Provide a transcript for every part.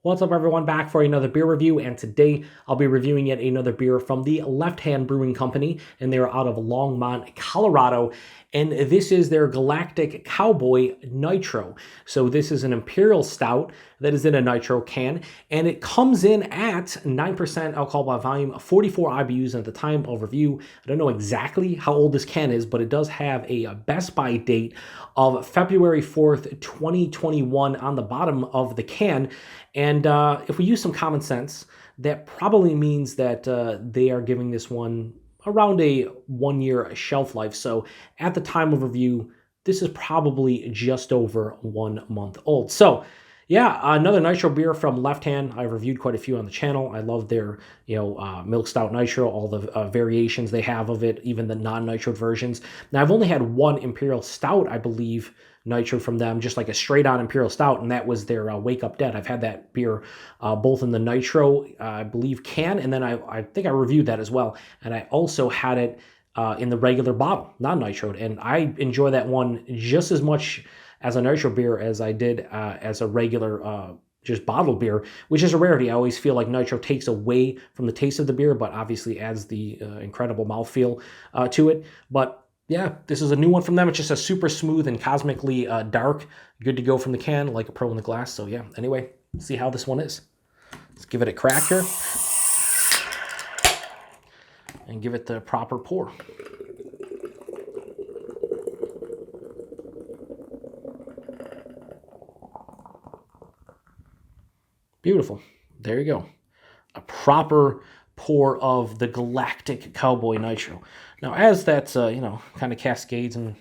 What's up, everyone? Back for another beer review, and today I'll be reviewing yet another beer from the Left Hand Brewing Company, and they're out of Longmont, Colorado, and this is their Galactic Cowboy Nitro. So this is an Imperial Stout that is in a Nitro can, and it comes in at 9% alcohol by volume, 44 IBUs, and at the time of review, I don't know exactly how old this can is, but it does have a Best By date of February 4th, 2021 on the bottom of the can. And if we use some common sense, that probably means that they are giving this one around a 1-year shelf life. So at the time of review, this is probably just over 1 month old. So yeah, another Nitro beer from Left Hand. I've reviewed quite a few on the channel. I love their, milk stout Nitro, all the variations they have of it, even the non-Nitro versions. Now, I've only had one Imperial Stout, I believe, Nitro from them, just like a straight-on Imperial Stout, and that was their Wake Up Dead. I've had that beer both in the Nitro, I believe, can, and then I think I reviewed that as well. And I also had it in the regular bottle, non-Nitroed, and I enjoy that one just as much as a Nitro beer as I did as a regular just bottled beer, which is a rarity. I always feel like Nitro takes away from the taste of the beer, but obviously adds the incredible mouthfeel to it. But yeah, this is a new one from them. It's just a super smooth and cosmically dark. Good to go from the can, like a pro in the glass. So yeah, anyway, let's see how this one is. Let's give it a crack here. And give it the proper pour. Beautiful. There you go. A proper pour of the Galactic Cowboy Nitro. Now, as that, kind of cascades and,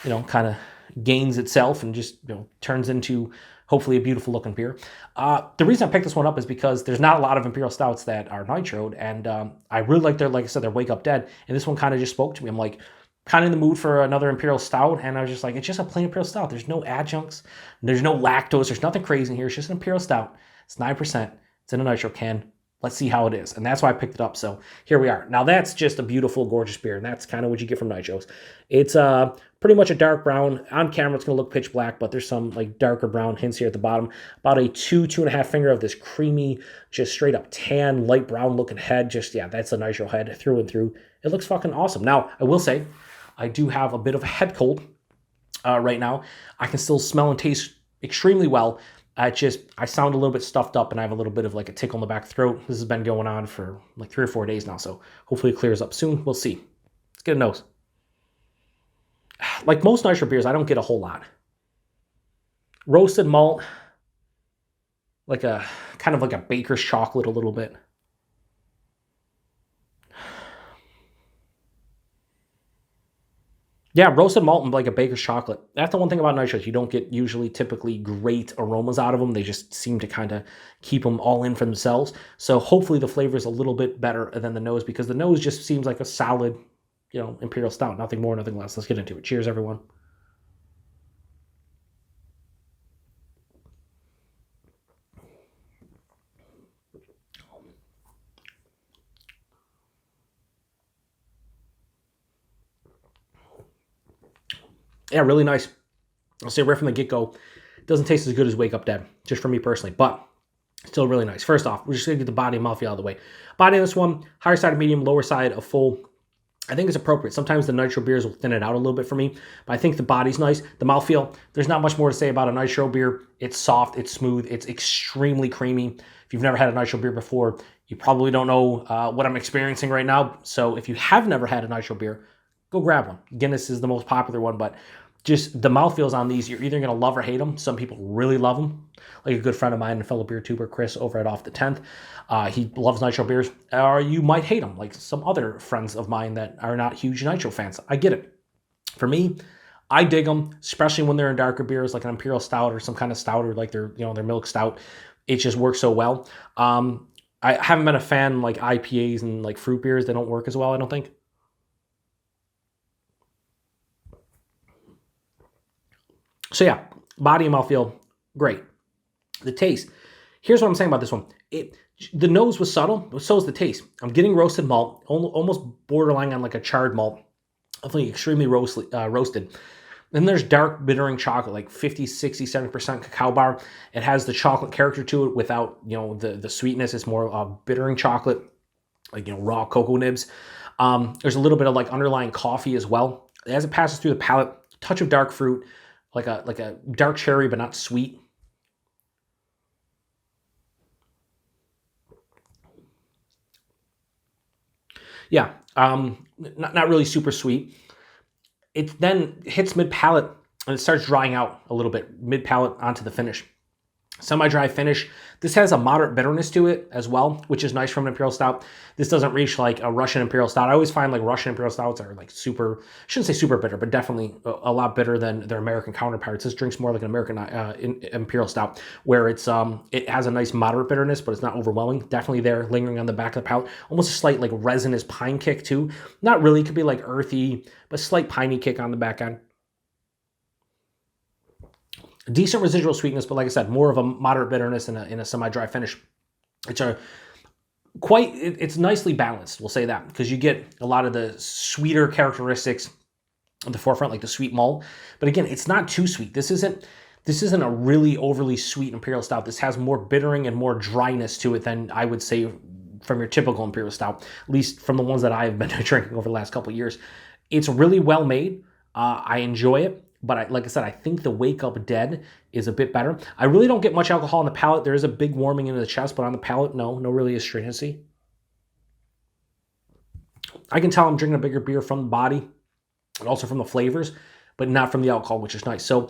kind of gains itself and just, turns into hopefully a beautiful looking beer. The reason I picked this one up is because there's not a lot of Imperial Stouts that are Nitroed, and I really like like I said, their Wake Up Dead, and this one kind of just spoke to me. I'm like, kind of in the mood for another Imperial Stout, and I was just like, it's just a plain Imperial Stout. There's no adjuncts, there's no lactose, there's nothing crazy in here. It's just an Imperial Stout. It's 9%. It's in a Nitro can. Let's see how it is. And that's why I picked it up. So here we are. Now that's just a beautiful, gorgeous beer, and that's kind of what you get from Nitros. It's pretty much a dark brown. On camera, it's going to look pitch black, but there's some like darker brown hints here at the bottom. About a 2.5 finger of this creamy, just straight up tan, light brown looking head. Just, yeah, that's a Nitro head through and through. It looks fucking awesome. Now, I will say, I do have a bit of a head cold right now. I can still smell and taste extremely well. I sound a little bit stuffed up, and I have a little bit of like a tickle in the back throat. This has been going on for like 3 or 4 days now, so hopefully it clears up soon. We'll see. Let's get a nose. Like most Nitro beers, I don't get a whole lot. Roasted malt, like a kind of like a baker's chocolate a little bit. Yeah, roasted malt and like a baker's chocolate. That's the one thing about Nitros. You don't get usually typically great aromas out of them. They just seem to kind of keep them all in for themselves. So hopefully the flavor is a little bit better than the nose, because the nose just seems like a solid, Imperial Stout. Nothing more, nothing less. Let's get into it. Cheers, everyone. Yeah, really nice. I'll say right from the get-go, it doesn't taste as good as Wake Up Dead, just for me personally, but still really nice. First off, we're just going to get the body and mouthfeel out of the way. Body on this one, higher side of medium, lower side of full. I think it's appropriate. Sometimes the Nitro beers will thin it out a little bit for me, but I think the body's nice. The mouthfeel, there's not much more to say about a Nitro beer. It's soft, it's smooth, it's extremely creamy. If you've never had a Nitro beer before, you probably don't know what I'm experiencing right now. So if you have never had a Nitro beer, go grab one. Guinness is the most popular one, but just the mouthfeels on these, you're either going to love or hate them. Some people really love them. Like a good friend of mine and fellow beer tuber, Chris, over at Off the 10th. He loves Nitro beers. Or you might hate them, like some other friends of mine that are not huge Nitro fans. I get it. For me, I dig them, especially when they're in darker beers, like an Imperial Stout or some kind of stout, or like their milk stout. It just works so well. I haven't been a fan like IPAs and like fruit beers. They don't work as well, I don't think. So yeah, body and mouthfeel, great. The taste, here's what I'm saying about this one. The nose was subtle, but so is the taste. I'm getting roasted malt, almost borderline on like a charred malt. Definitely extremely roasted. Then there's dark bittering chocolate, like 50, 60, 70% cacao bar. It has the chocolate character to it without, the sweetness. It's more bittering chocolate, like, raw cocoa nibs. There's a little bit of like underlying coffee as well. As it passes through the palate, touch of dark fruit, like a dark cherry, but not sweet. Yeah, not really super sweet. It then hits mid-palate and it starts drying out a little bit, mid-palate onto the finish. Semi-dry finish. This has a moderate bitterness to it as well, which is nice from an Imperial Stout. This doesn't reach like a Russian Imperial Stout. I always find like Russian Imperial Stouts are like super, I shouldn't say super bitter, but definitely a lot bitter than their American counterparts. This drink's more like an American Imperial Stout, where it has a nice moderate bitterness, but it's not overwhelming. Definitely there, lingering on the back of the palate. Almost a slight like resinous pine kick too. Not really, could be like earthy, but slight piney kick on the back end. Decent residual sweetness, but like I said, more of a moderate bitterness in a semi-dry finish. It's nicely balanced, we'll say that, because you get a lot of the sweeter characteristics at the forefront, like the sweet malt. But again, it's not too sweet. This isn't a really overly sweet Imperial Stout. This has more bittering and more dryness to it than I would say from your typical Imperial Stout, at least from the ones that I've been drinking over the last couple of years. It's really well made. I enjoy it. But like I said, I think the Wake Up Dead is a bit better. I really don't get much alcohol on the palate. There is a big warming into the chest, but on the palate, no really astringency. I can tell I'm drinking a bigger beer from the body and also from the flavors, but not from the alcohol, which is nice. So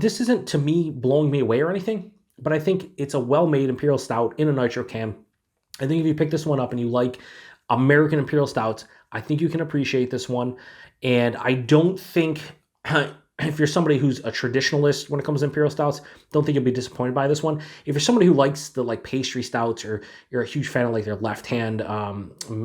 this isn't, to me, blowing me away or anything, but I think it's a well-made Imperial Stout in a nitro can. I think if you pick this one up and you like American Imperial Stouts, I think you can appreciate this one. And I don't think... if you're somebody who's a traditionalist when it comes to Imperial Stouts, don't think you'll be disappointed by this one. If you're somebody who likes the like pastry stouts, or you're a huge fan of like their Left Hand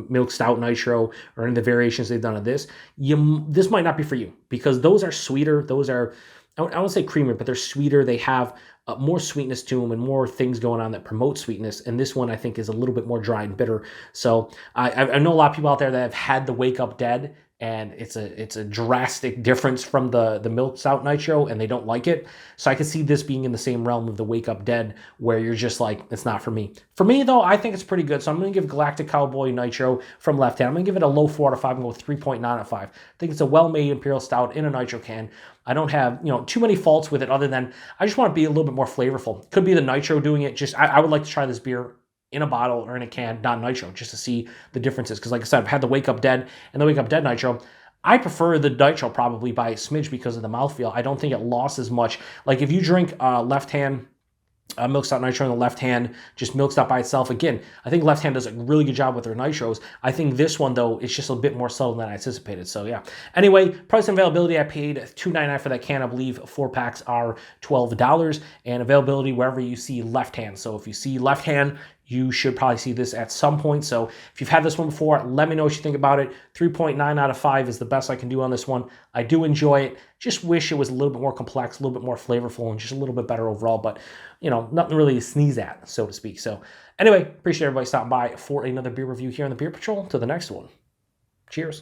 Milk Stout Nitro, or any of the variations they've done of this, this might not be for you, because those are sweeter. Those are, I won't say creamier, but they're sweeter. They have more sweetness to them and more things going on that promote sweetness. And this one, I think, is a little bit more dry and bitter. So I know a lot of people out there that have had the Wake Up Dead, and it's a drastic difference from the Milk Stout Nitro, and they don't like it. So I can see this being in the same realm of the Wake Up Dead, where you're just like, it's not for me. For me, though, I think it's pretty good. So I'm going to give Galactic Cowboy Nitro from Left Hand, I'm going to give it a low 4 out of 5 and go 3.9 out of 5. I think it's a well-made Imperial Stout in a nitro can. I don't have, too many faults with it, other than I just want to be a little bit more flavorful. Could be the nitro doing it. Just I would like to try this beer in a bottle or in a can, not nitro, just to see the differences. Because like I said, I've had the Wake Up Dead and the Wake Up Dead Nitro. I prefer the nitro probably by a smidge because of the mouthfeel. I don't think it lost as much. Like if you drink Left Hand Milk Stout Nitro in the Left Hand, just Milk Stout by itself, again, I think Left Hand does a really good job with their nitros. I think this one, though, it's just a bit more subtle than I anticipated. So yeah. Anyway, price and availability, I paid $2.99 for that can. I believe 4 packs are $12. And availability wherever you see Left Hand. So if you see Left Hand, you should probably see this at some point. So if you've had this one before, let me know what you think about it. 3.9 out of 5 is the best I can do on this one. I do enjoy it. Just wish it was a little bit more complex, a little bit more flavorful, and just a little bit better overall. But, nothing really to sneeze at, so to speak. So anyway, appreciate everybody stopping by for another beer review here on the Beer Patrol. To the next one. Cheers.